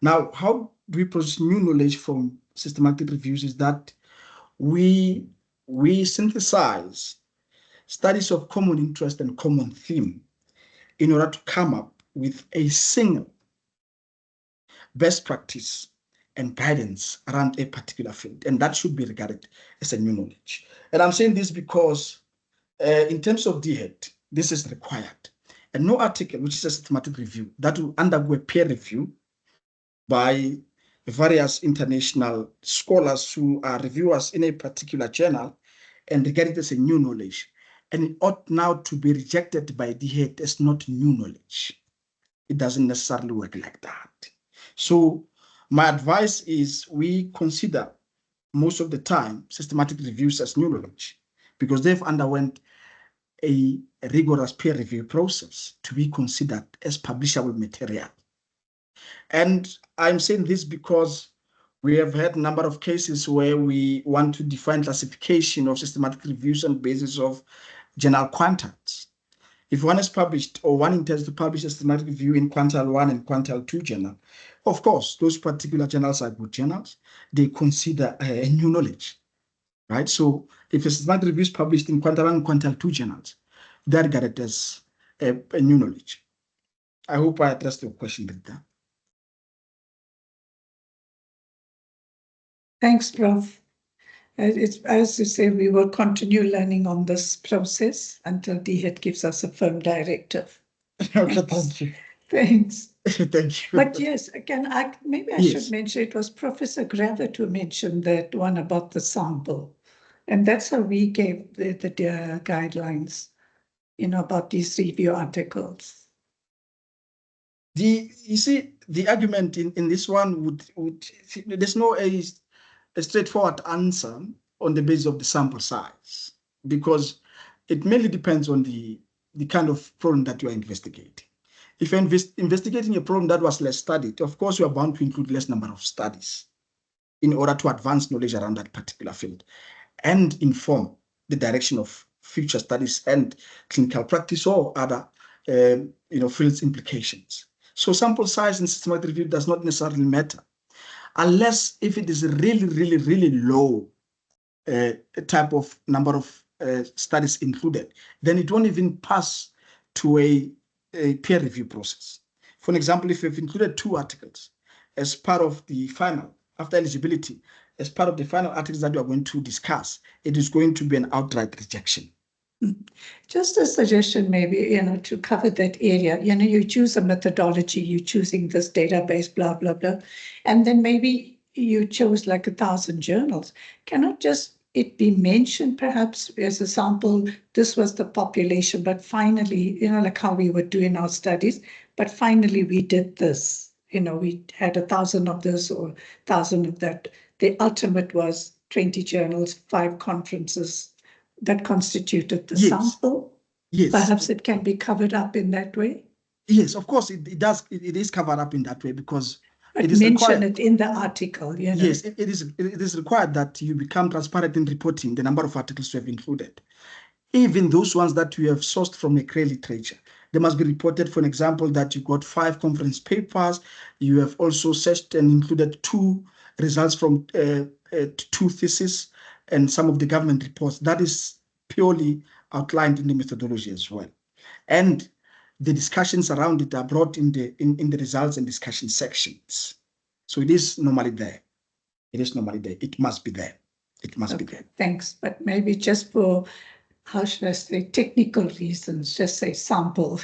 Now, how do we produce new knowledge from systematic reviews is that we synthesize studies of common interest and common theme in order to come up with a single best practice and guidance around a particular field, and that should be regarded as a new knowledge. And I'm saying this because in terms of DHET, this is required. And no article, which is a systematic review, that will undergo a peer review by various international scholars who are reviewers in a particular journal and regard it as a new knowledge. And it ought now to be rejected by DHET as not new knowledge. It doesn't necessarily work like that. So my advice is we consider most of the time systematic reviews as new knowledge because they've underwent a rigorous peer review process to be considered as publishable material. And I'm saying this because we have had a number of cases where we want to define classification of systematic reviews on the basis of journal quantals. If one is published or one intends to publish a systematic review in Quantile 1 and Quantile 2 journal, of course, those particular journals are good journals. They consider a new knowledge, right? So if a systematic review is published in Quantile 1 and Quantile 2 journals, they're regarded as a new knowledge. I hope I addressed your question, Rita. Thanks, Prof. It's, as you say, we will continue learning on this process until DHET gives us a firm directive. Okay, thank you. Thanks. Thank you. But yes, again, maybe I Yes. should mention it was Professor Gravett who mentioned that one about the sample. And that's how we gave the guidelines, about these review articles. You see, the argument in this one would there's no a straightforward answer on the basis of the sample size, because it mainly depends on the kind of problem that you are investigating. If you're investigating a problem that was less studied, of course, you are bound to include less number of studies in order to advance knowledge around that particular field and inform the direction of future studies and clinical practice or other fields implications. So sample size in systematic review does not necessarily matter, unless if it is really, really, really low type of number of studies included, then it won't even pass to a peer review process. For example, if you've included 2 articles as part of the final, after eligibility, as part of the final articles that you are going to discuss, it is going to be an outright rejection. Just a suggestion, maybe, to cover that area, you choose a methodology, you're choosing this database, blah, blah, blah. And then maybe you chose like 1,000 journals. Cannot just it be mentioned perhaps as a sample, this was the population, but finally, like how we would do in our studies, but finally we did this, we had 1,000 of this or 1,000 of that. The ultimate was 20 journals, 5 conferences that constituted the sample. Yes. Perhaps it can be covered up in that way. Yes, of course, it does. It is covered up in that way because it is mentioned it in the article. Yes, it is required that you become transparent in reporting the number of articles you have included. Even those ones that you have sourced from a CRE literature, they must be reported. For an example, that you got 5 conference papers. You have also searched and included 2 results from 2 theses and some of the government reports. That is purely outlined in the methodology as well. And the discussions around it are brought in the results and discussion sections. So it is normally there. It is normally there. It must be there. It must be there. Thanks. But maybe just for, how should I say, technical reasons, just say sample.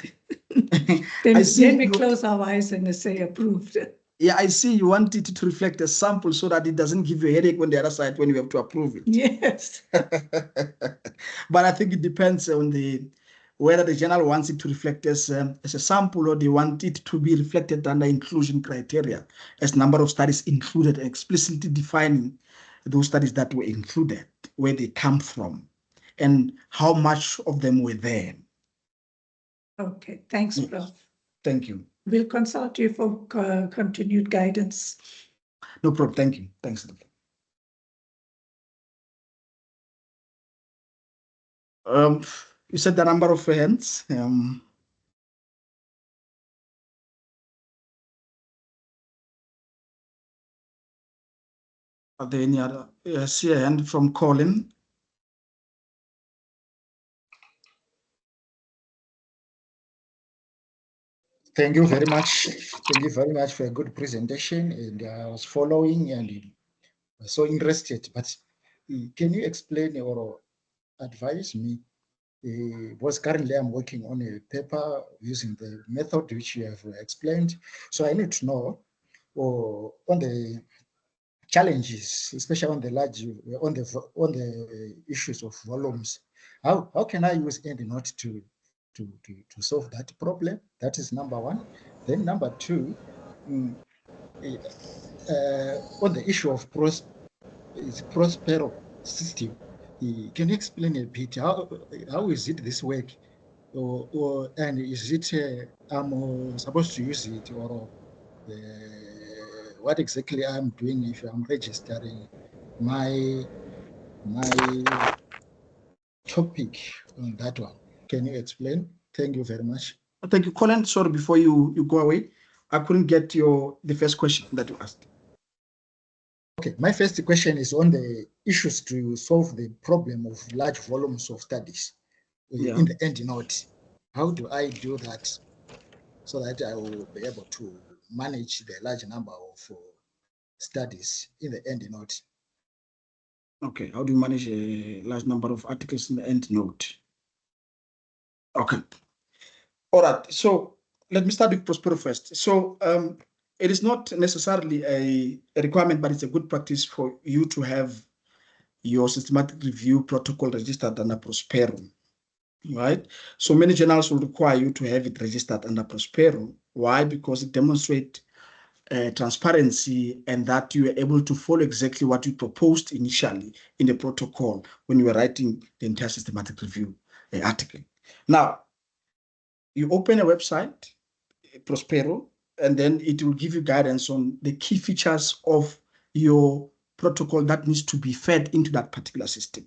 then we close our eyes and say approved. Yeah, I see you want it to reflect a sample so that it doesn't give you a headache on the other side when you have to approve it. Yes. But I think it depends on whether the journal wants it to reflect as a sample or they want it to be reflected under inclusion criteria as number of studies included, explicitly defining those studies that were included, where they come from, and how much of them were there. Okay, thanks, Prof. Thank you. We'll consult you for continued guidance. No problem. Thank you. Thanks. You said the number of hands. Are there any other? I see a hand from Colin. Thank you very much. Thank you very much for a good presentation. And I was following and was so interested. But can you explain or advise me? Because currently I'm working on a paper using the method which you have explained. So I need to know on the challenges, especially on the large, on the issues of volumes. How can I use EndNote to solve that problem? That is number one. Then number two, on the issue of Prospero system, can you explain a bit how is it this work, and is it I'm supposed to use it, or what exactly I'm doing if I'm registering my topic on that one? Can you explain? Thank you very much. Thank you, Colin. Sorry, before you go away, I couldn't get the first question that you asked. Okay, my first question is on the issues to solve the problem of large volumes of studies in the EndNote. How do I do that so that I will be able to manage the large number of studies in the EndNote? Okay, how do you manage a large number of articles in the EndNote? Okay. All right, so let me start with Prospero first. So it is not necessarily a requirement, but it's a good practice for you to have your systematic review protocol registered under Prospero, right? So many journals will require you to have it registered under Prospero. Why? Because it demonstrates transparency and that you are able to follow exactly what you proposed initially in the protocol when you were writing the entire systematic review article. Now, you open a website, Prospero, and then it will give you guidance on the key features of your protocol that needs to be fed into that particular system.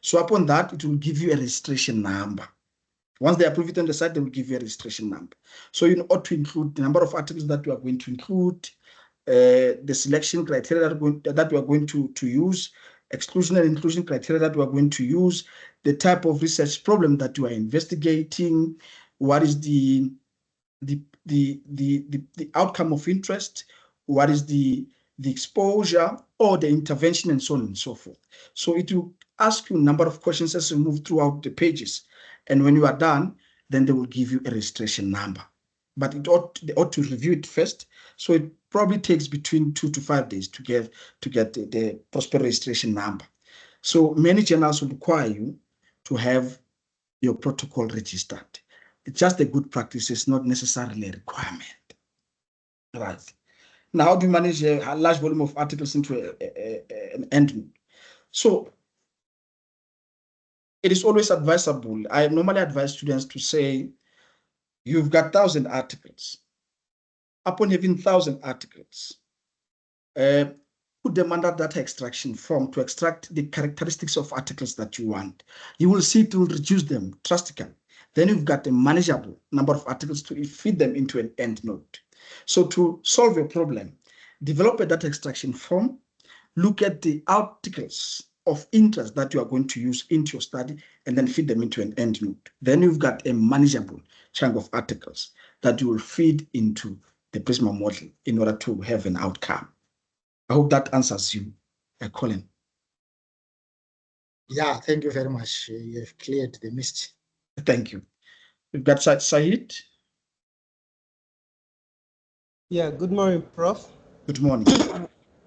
So upon that, it will give you a registration number. Once they approve it on the site, they will give you a registration number. So you ought to include the number of articles that you are going to include, the selection criteria that we are going to use, exclusion and inclusion criteria that we are going to use, the type of research problem that you are investigating, what is the outcome of interest, what is the exposure or the intervention, and so on and so forth. So it will ask you a number of questions as you move throughout the pages. And when you are done, then they will give you a registration number. But they ought to review it first. So it probably takes between 2 to 5 days to get the Prospero registration number. So many journals will require you to have your protocol registered. It's just a good practice. It's not necessarily a requirement. Right. Now, how do you manage a large volume of articles into an EndNote? So it is always advisable. I normally advise students to say, you've got 1,000 articles. Upon having 1,000 articles, put them under data extraction form to extract the characteristics of articles that you want. You will see it will reduce them drastically. Then you've got a manageable number of articles to feed them into an EndNote. So to solve your problem, develop a data extraction form, look at the articles of interest that you are going to use into your study, and then feed them into an EndNote. Then you've got a manageable chunk of articles that you will feed into the Prisma model in order to have an outcome. I hope that answers you, Colin. Yeah, thank you very much. You have cleared the mist. Thank you. We've got Sahid. Yeah, good morning, Prof. Good morning.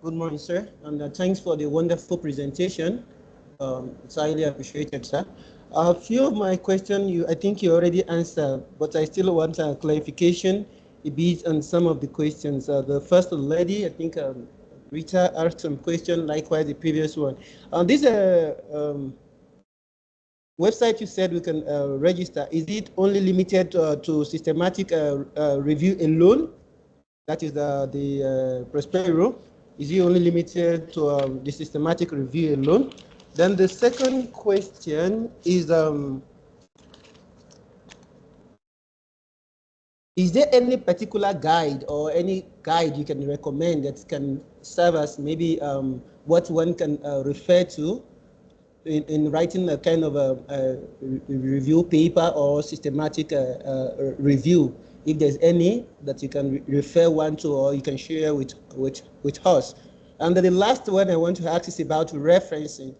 Good morning, sir, and thanks for the wonderful presentation. It's highly appreciated, sir. A few of my questions, I think you already answered, but I still want a clarification a bit on some of the questions. The first lady, I think Rita asked some question, likewise the previous one. This website you said we can register, is it only limited to systematic review alone? That is the Prospero. Is it only limited to the systematic review alone? Then the second question is there any particular guide or any guide you can recommend that can serve as maybe what one can refer to in writing a kind of a review paper or systematic review, if there's any that you can refer one to or you can share with us? And then the last one I want to ask is about referencing.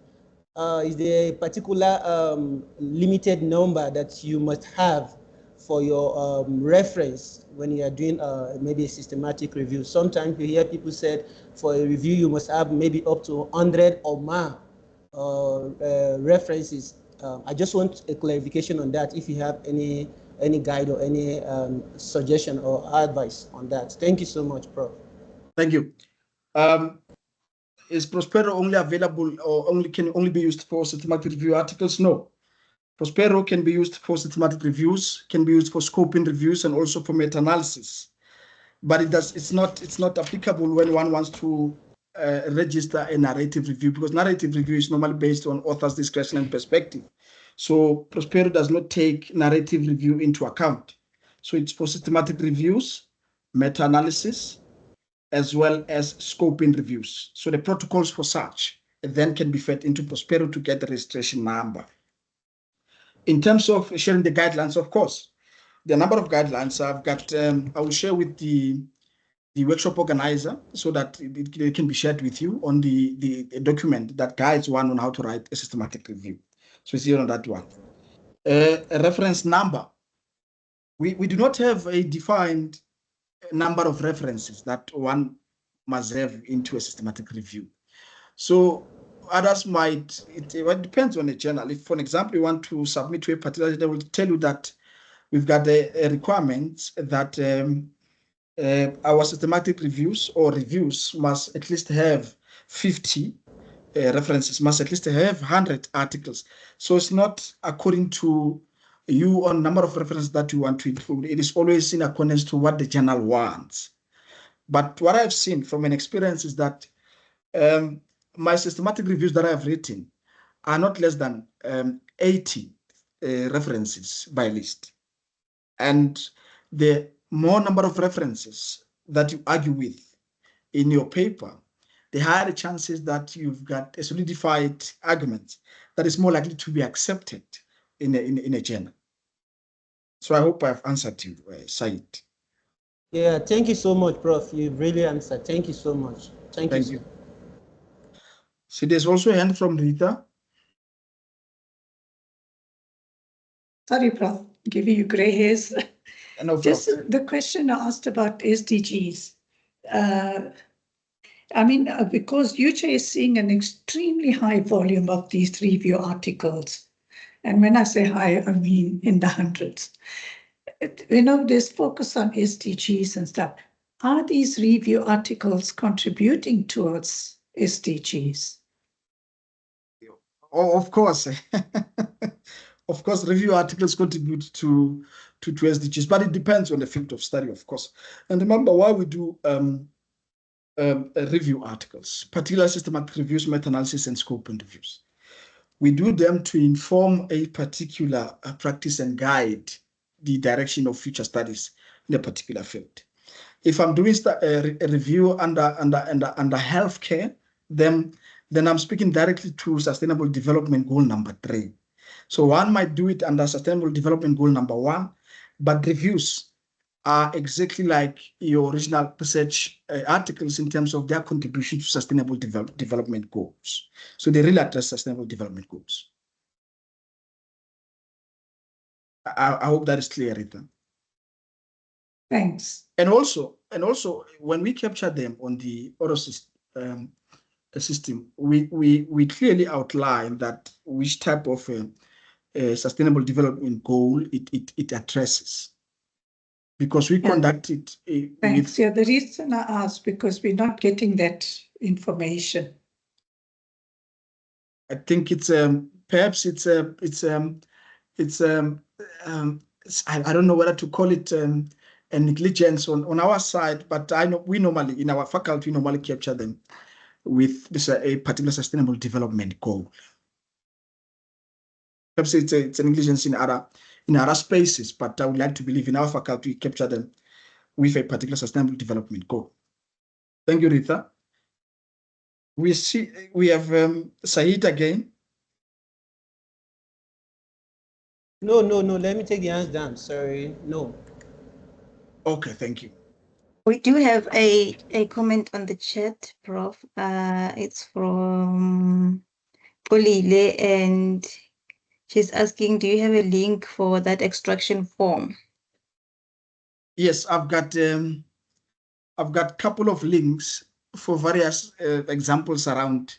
Is there a particular limited number that you must have for your reference when you are doing maybe a systematic review? Sometimes you hear people said for a review you must have maybe up to 100 or more references. I just want a clarification on that, if you have any guide or any suggestion or advice on that. Thank you so much, Prof. Thank you. Is Prospero only available or can only be used for systematic review articles? No. Prospero can be used for systematic reviews, can be used for scoping reviews, and also for meta-analysis. But it's not applicable when one wants to register a narrative review, because narrative review is normally based on author's discretion and perspective. So Prospero does not take narrative review into account. So it's for systematic reviews, meta-analysis, as well as scoping reviews. So the protocols for such then can be fed into Prospero to get the registration number. In terms of sharing the guidelines, of course, the number of guidelines I've got, I will share with the workshop organizer so that it can be shared with you on the document that guides one on how to write a systematic review. So it's here on that one. A reference number. We do not have a defined number of references that one must have into a systematic review. So others might, it depends on the journal. If, for example, you want to submit to a particular, they will tell you that we've got a requirement that our systematic reviews or reviews must at least have 50 references, must at least have 100 articles. So it's not according to you on number of references that you want to include. It is always in accordance to what the journal wants. But what I've seen from an experience is that my systematic reviews that I've written are not less than 80 references by list. And the more number of references that you argue with in your paper, the higher the chances that you've got a solidified argument that is more likely to be accepted in a journal. So I hope I've answered you, Said. Yeah, thank you so much, Prof. You've really answered. Thank you so much. Thank you. So there's also a hand from Rita. Sorry, Prof, giving you gray hairs. No, just the question asked about SDGs. I mean, because UJ is seeing an extremely high volume of these review articles. And when I say high, I mean in the hundreds. You know, there's focus on SDGs and stuff. Are these review articles contributing towards SDGs? Oh, of course. Of course, review articles contribute to SDGs, but it depends on the field of study, of course. And remember, why we do review articles, particular systematic reviews, meta-analysis, and scoping reviews. We do them to inform a particular practice and guide the direction of future studies in a particular field. If I'm doing a review under healthcare, then I'm speaking directly to Sustainable Development Goal number 3. So one might do it under Sustainable Development Goal number 1, but reviews are exactly like your original research articles in terms of their contribution to Sustainable Development Goals. So they really address Sustainable Development Goals. I hope that is clear, Rita. Thanks. And also, when we capture them on the auto system, we clearly outline that which type of Sustainable Development Goal it addresses. Because we conduct it. Thanks. Yeah, the reason I asked, because we're not getting that information. I think it's perhaps it's I don't know whether to call it a negligence on our side, but I know we normally in our faculty capture them with a particular Sustainable Development Goal. perhaps it's a negligence in other spaces, but I would like to believe in our faculty we capture them with a particular sustainable development goal. Thank you, Rita. We have Said again. No. Let me take the hands down. Sorry. No. Okay, thank you. We do have a comment on the chat, Prof. It's from Polile, and she's asking, do you have a link for that extraction form? Yes, I've got a couple of links for various examples around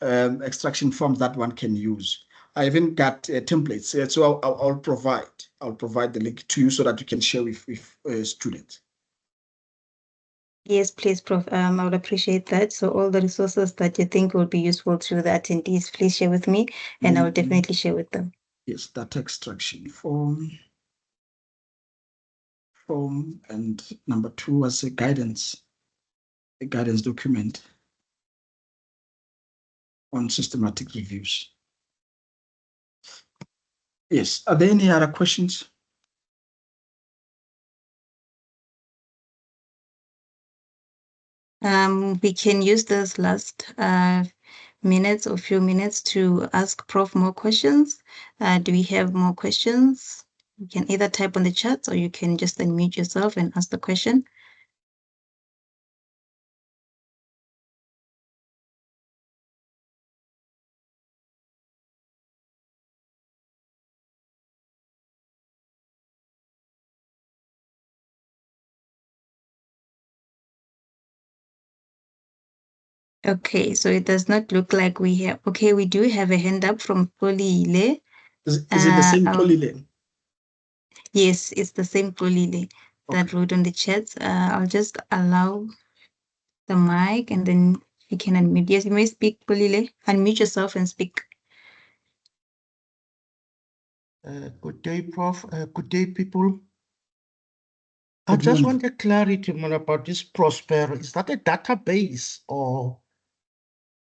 extraction forms that one can use. I even got templates, so I'll provide the link to you so that you can share with students. Yes, please, Prof. I would appreciate that. So all the resources that you think will be useful to the attendees, please share with me, and I will definitely share with them. Yes, data extraction form, and number 2 was a guidance document on systematic reviews. Yes, are there any other questions? We can use this last minutes or few minutes to ask Prof more questions. Do we have more questions? You can either type on the chat or you can just unmute yourself and ask the question. Okay, so it does not look like we have. Okay, we do have a hand up from Polile. Is it the same Polile? Yes, it's the same Polile that wrote on the chat. I'll just allow the mic and then you can unmute. Yes, you may speak, Polile. Unmute yourself and speak. Good day, Prof. Good day, people. I just wanted clarity more about this Prospero. Is that a database, or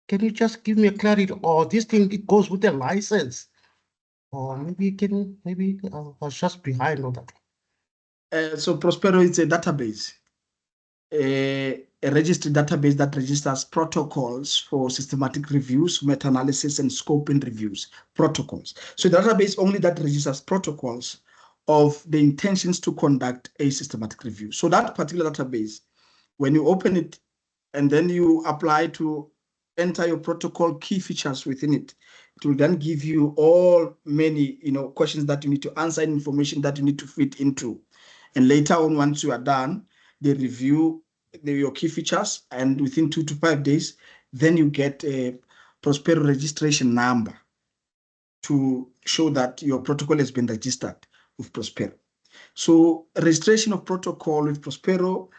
can you just give me a clarity? Or this thing, it goes with a license? Or maybe I was just behind on that. So Prospero is a database, a registered database that registers protocols for systematic reviews, meta-analysis, and scoping reviews, protocols. So the database only that registers protocols of the intentions to conduct a systematic review. So that particular database, when you open it and then you apply to enter your protocol key features within it, it will then give you all many questions that you need to answer and information that you need to fit into. And later on, once you are done, they review your key features, and within 2 to 5 days, then you get a Prospero registration number to show that your protocol has been registered with Prospero. So registration of protocol with Prospero,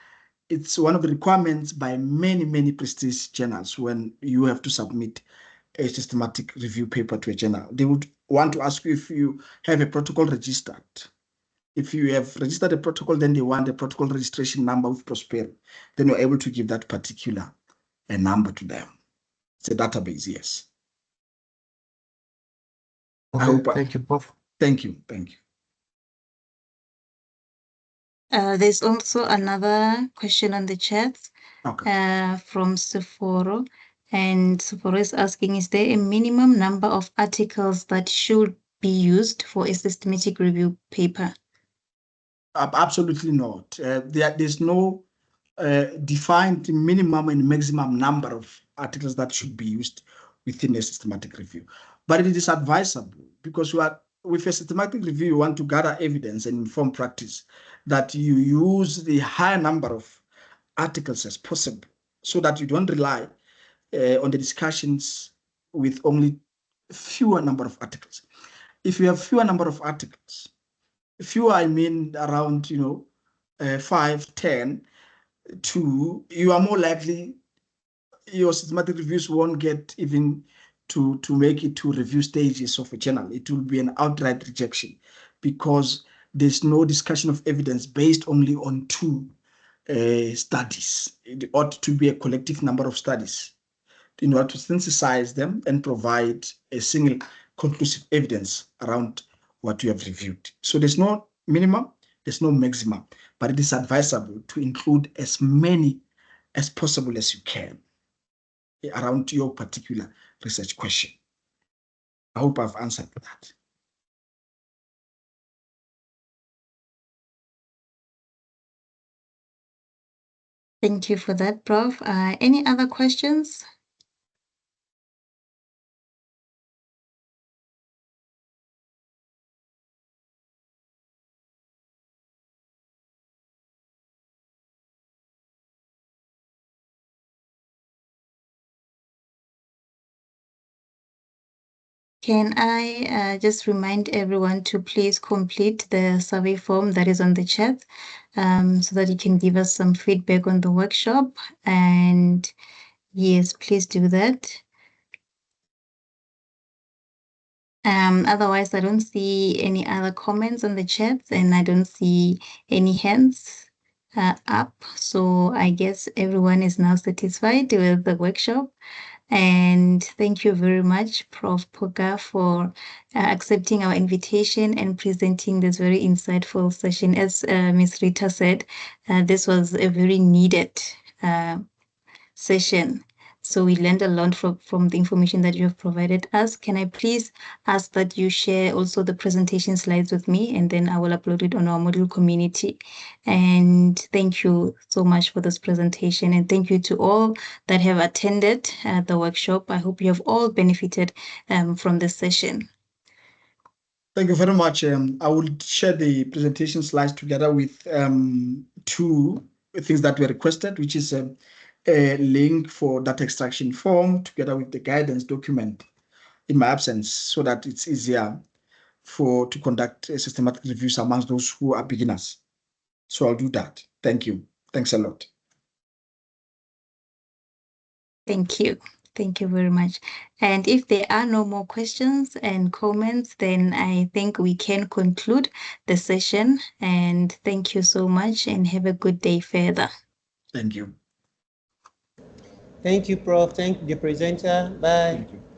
it's one of the requirements by many prestigious journals when you have to submit a systematic review paper to a journal. They would want to ask you if you have a protocol registered. If you have registered a protocol, then they want a protocol registration number with Prospero. Then you're able to give that particular number to them. It's a database, yes. Okay, thank you, Prof. Thank you. There's also another question on the chat from Sephoro. And Sephoro is asking, is there a minimum number of articles that should be used for a systematic review paper? Absolutely not. There's no defined minimum and maximum number of articles that should be used within a systematic review. But it is advisable because with a systematic review, you want to gather evidence and inform practice that you use the higher number of articles as possible so that you don't rely on the discussions with only fewer number of articles. If you have fewer number of articles, fewer, I mean around 5, 10, 2, you are more likely your systematic reviews won't get even to make it to review stages of a journal. It will be an outright rejection because there's no discussion of evidence based only on 2 studies. It ought to be a collective number of studies in order to synthesize them and provide a single conclusive evidence around what you have reviewed. So there's no minimum, there's no maximum, but it is advisable to include as many as possible as you can around your particular research question. I hope I've answered that. Thank you for that, Prof. Any other questions? Can I just remind everyone to please complete the survey form that is on the chat, so that you can give us some feedback on the workshop? And yes, please do that. Otherwise, I don't see any other comments on the chat, and I don't see any hands up. So I guess everyone is now satisfied with the workshop. And thank you very much, Prof. Poka, for accepting our invitation and presenting this very insightful session. As Ms. Rita said, this was a very needed session. So we learned a lot from the information that you have provided us. Can I please ask that you share also the presentation slides with me, and then I will upload it on our Moodle community. And thank you so much for this presentation, and thank you to all that have attended the workshop. I hope you have all benefited from this session. Thank you very much. I will share the presentation slides together with two things that were requested, which is a link for data extraction form together with the guidance document in my absence, so that it's easier to conduct systematic reviews amongst those who are beginners. So I'll do that. Thank you. Thanks a lot. Thank you. Thank you very much. And if there are no more questions and comments, then I think we can conclude the session. And thank you so much, and have a good day further. Thank you. Thank you, Prof. Thank the presenter. Bye. Thank you.